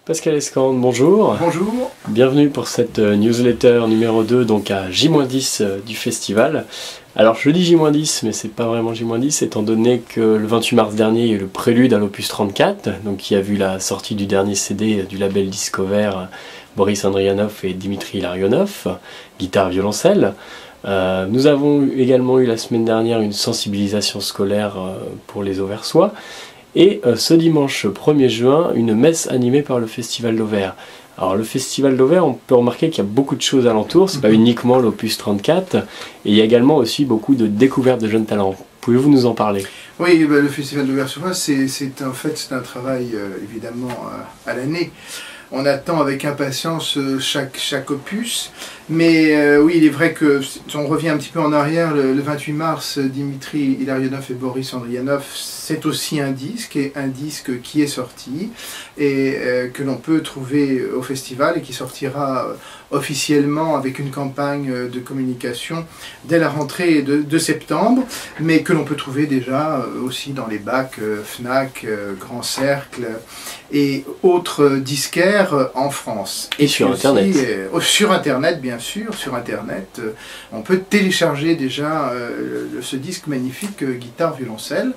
Pascal Escande, bonjour. Bonjour. Bienvenue pour cette newsletter numéro 2, donc à J-10 du festival. Alors je dis J-10, mais c'est pas vraiment J-10, étant donné que le 28 mars dernier, il y a eu le prélude à l'Opus 34, donc qui a vu la sortie du dernier CD du label Discover, Boris Andrianov et Dimitri Larionov, guitare-violoncelle. Nous avons également eu la semaine dernière une sensibilisation scolaire pour les Auversois. Et ce dimanche 1er juin, une messe animée par le Festival d'Auvers. Alors le Festival d'Auvers, on peut remarquer qu'il y a beaucoup de choses alentour, c'est pas uniquement l'Opus 34, et il y a également aussi beaucoup de découvertes de jeunes talents. Pouvez-vous nous en parler? Oui, le Festival d'Auvers-sur-Oise, c'est un travail évidemment à l'année. On attend avec impatience chaque opus, mais oui, il est vrai que si on revient un petit peu en arrière, le 28 mars, Dimitri Larionov et Boris Andrianov, c'est aussi un disque qui est sorti et que l'on peut trouver au festival et qui sortira officiellement avec une campagne de communication dès la rentrée de septembre, mais que l'on peut trouver déjà aussi dans les bacs Fnac, Grand Cercle et autres disquaires en France. Et sur Internet. Sur Internet, bien sûr, sur Internet, on peut télécharger déjà ce disque magnifique guitare-violoncelle,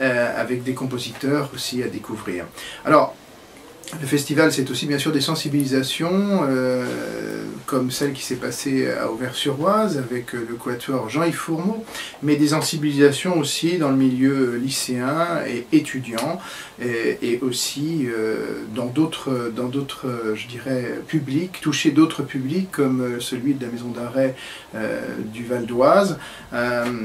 avec des compositeurs aussi à découvrir. Alors, le festival, c'est aussi bien sûr des sensibilisations, comme celle qui s'est passée à Auvers-sur-Oise avec le quatuor Jean-Yves Fourmeau, mais des sensibilisations aussi dans le milieu lycéen et étudiant, et aussi dans d'autres, je dirais, publics, toucher d'autres publics comme celui de la maison d'arrêt du Val d'Oise.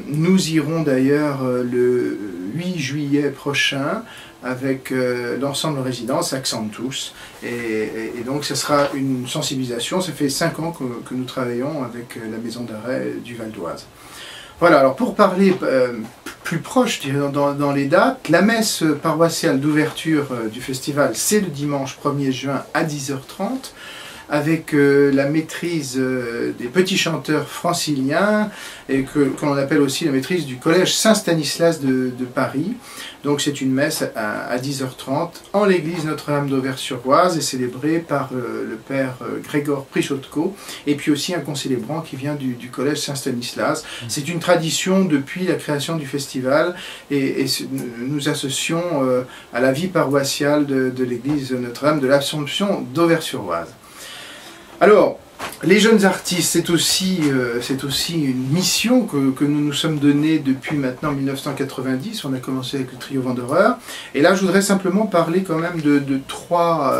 Nous irons d'ailleurs le 8 juillet prochain avec l'ensemble de résidence Accentus, et donc ce sera une sensibilisation. Ça fait 5 ans que nous travaillons avec la maison d'arrêt du Val d'Oise. Voilà, alors pour parler plus proche dans les dates, la messe paroissiale d'ouverture du festival, c'est le dimanche 1er juin à 10h30, avec la maîtrise des petits chanteurs franciliens, et que l'on appelle aussi la maîtrise du collège Saint-Stanislas de Paris. Donc c'est une messe à 10h30 en l'église Notre-Dame d'Auvers-sur-Oise, et célébrée par le père Grégor Prichotko, et puis aussi un concélébrant qui vient du collège Saint-Stanislas. C'est une tradition depuis la création du festival, et nous associons à la vie paroissiale de l'église Notre-Dame de l'Assomption d'Auvers-sur-Oise. Alors, les jeunes artistes, c'est aussi une mission que nous nous sommes donnée depuis maintenant 1990. On a commencé avec le trio Wanderer. Et là, je voudrais simplement parler quand même de trois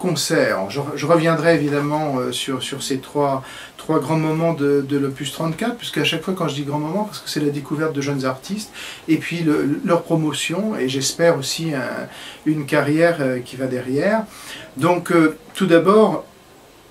concerts. Je reviendrai évidemment sur ces trois grands moments de l'Opus 34, puisqu'à chaque fois quand je dis grands moments, parce que c'est la découverte de jeunes artistes, et puis leur promotion, et j'espère aussi une carrière qui va derrière. Donc, tout d'abord,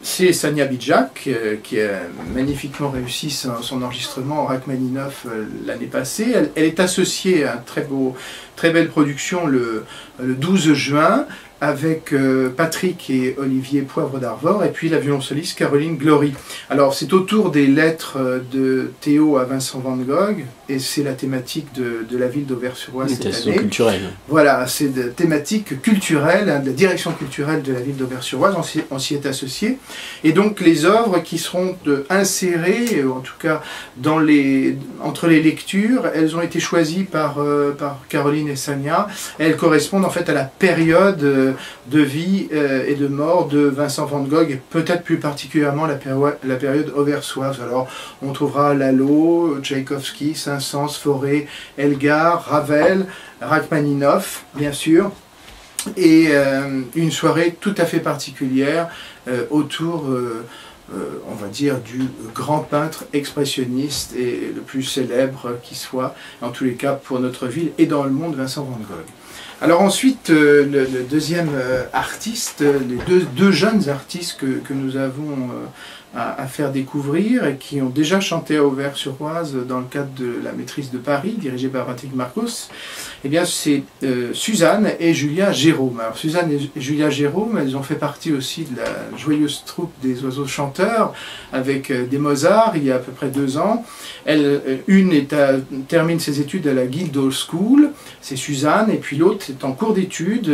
c'est Sania Bidjak qui a magnifiquement réussi son enregistrement en Rachmaninoff l'année passée. Elle est associée à une très belle production le 12 juin avec Patrick et Olivier Poivre d'Arvor, et puis la violoncelliste Caroline Glory. Alors c'est autour des lettres de Théo à Vincent van Gogh, et c'est la thématique de la ville d'Auvers-sur-Oise cette année. Culturelle. Voilà, c'est de thématique culturelle, de la direction culturelle de la ville d'Auvers-sur-Oise, on s'y est associé. Et donc les œuvres qui seront insérées, en tout cas entre les lectures, elles ont été choisies par Caroline et Sania. Elles correspondent en fait à la période de vie et de mort de Vincent van Gogh, et peut-être plus particulièrement la période auversoise. Alors on trouvera Lalo, Tchaïkovski, Saint-Saëns, Fauré, Elgar, Ravel, Rachmaninoff, bien sûr, et une soirée tout à fait particulière autour, on va dire, du grand peintre expressionniste et le plus célèbre qui soit, en tous les cas pour notre ville et dans le monde, Vincent van Gogh. Alors ensuite, le deuxième artiste, les deux jeunes artistes que nous avons à faire découvrir, et qui ont déjà chanté à Auvers-sur-Oise dans le cadre de la maîtrise de Paris, dirigée par Patrick Marcos, eh bien c'est Suzanne et Julia Jérôme. Alors Suzanne et Julia Jérôme, elles ont fait partie aussi de la joyeuse troupe des oiseaux chanteurs, avec des Mozart il y a à peu près 2 ans. Une termine ses études à la Guildhall School, c'est Suzanne, et puis l'autre est en cours d'études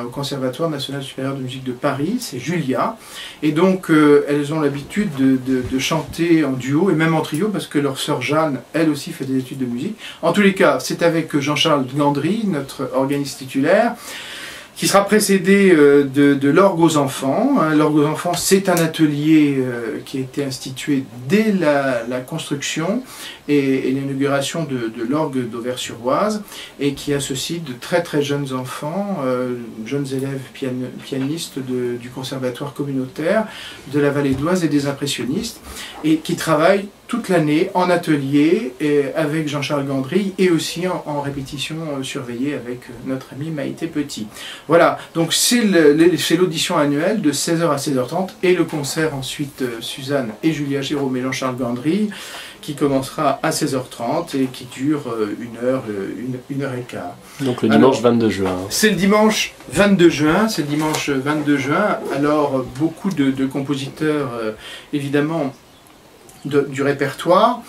au Conservatoire national supérieur de musique de Paris, c'est Julia. Et donc elles ont l'habitude de chanter en duo et même en trio, parce que leur sœur Jeanne, elle aussi fait des études de musique. En tous les cas, c'est avec Jean-Charles Gandry, notre organiste titulaire, qui sera précédé de l'orgue aux enfants. L'orgue aux enfants, c'est un atelier qui a été institué dès la construction et l'inauguration de l'orgue d'Auvers-sur-Oise, et qui associe de très très jeunes enfants, jeunes élèves pianistes du conservatoire communautaire de la vallée de l'Oise et des impressionnistes, et qui travaillent toute l'année en atelier avec Jean-Charles Gandry, et aussi en répétition surveillée avec notre ami Maïté Petit. Voilà, donc c'est l'audition annuelle de 16h à 16h30, et le concert ensuite Suzanne et Julia Jérôme et Jean-Charles Gandry, qui commencera à 16h30 et qui dure une heure et quart. Donc le dimanche 22 juin. C'est le dimanche 22 juin, c'est le dimanche 22 juin. Alors beaucoup de compositeurs, évidemment, du répertoire,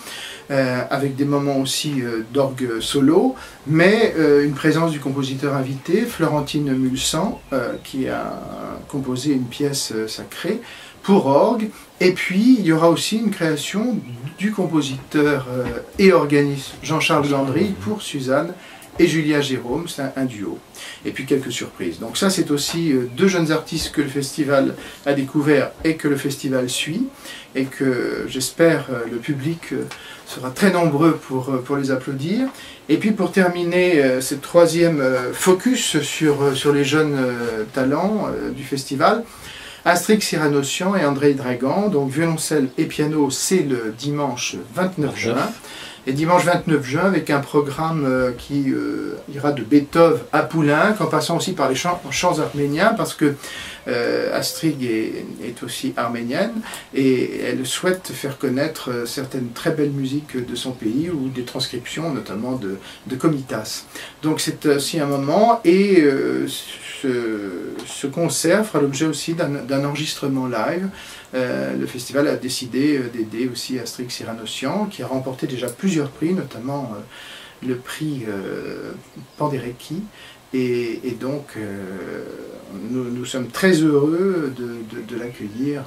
avec des moments aussi d'orgue solo, mais une présence du compositeur invité, Florentine Mulsan, qui a composé une pièce sacrée pour orgue, et puis il y aura aussi une création du compositeur et organiste Jean-Charles Gandry pour Suzanne et Julia Jérôme, c'est un duo. Et puis quelques surprises. Donc ça, c'est aussi deux jeunes artistes que le festival a découvert et que le festival suit, et que j'espère le public sera très nombreux pour les applaudir. Et puis pour terminer cette troisième focus sur les jeunes talents du festival, Astrid Cyranossian et André Dragan, donc violoncelle et piano, c'est le dimanche 29 juin. Et dimanche 29 juin, avec un programme qui ira de Beethoven à Poulenc, en passant aussi par les chants arméniens, parce que Astrid est aussi arménienne, et elle souhaite faire connaître certaines très belles musiques de son pays, ou des transcriptions, notamment de Komitas. Donc c'est aussi un moment, et ce concert fera l'objet aussi d'un enregistrement live. Le festival a décidé d'aider aussi Astrid Cyranossian, qui a remporté déjà plusieurs prix, notamment le prix Penderecki, et donc nous sommes très heureux de l'accueillir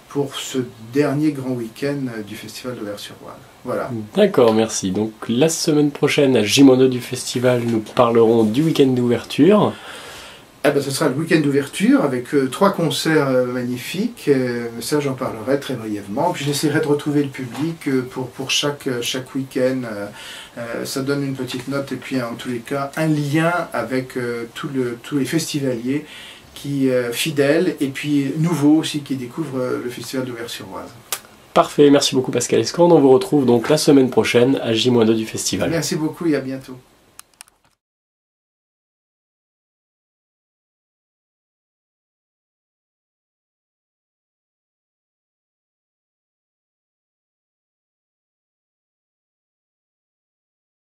pour ce dernier grand week-end du festival d'Auvers-sur-Oise. Voilà. D'accord, merci. Donc la semaine prochaine à J-2 du festival, nous parlerons du week-end d'ouverture. Eh ben, ce sera le week-end d'ouverture avec 3 concerts magnifiques. Ça, j'en parlerai très brièvement. Puis j'essaierai de retrouver le public pour chaque week-end. Ça donne une petite note, et puis en tous les cas un lien avec tous les festivaliers fidèles, et puis nouveaux aussi, qui découvrent le festival d'Auvers-sur-Oise. Parfait, merci beaucoup Pascal Escande. On vous retrouve donc la semaine prochaine à J-2 du festival. Merci beaucoup et à bientôt.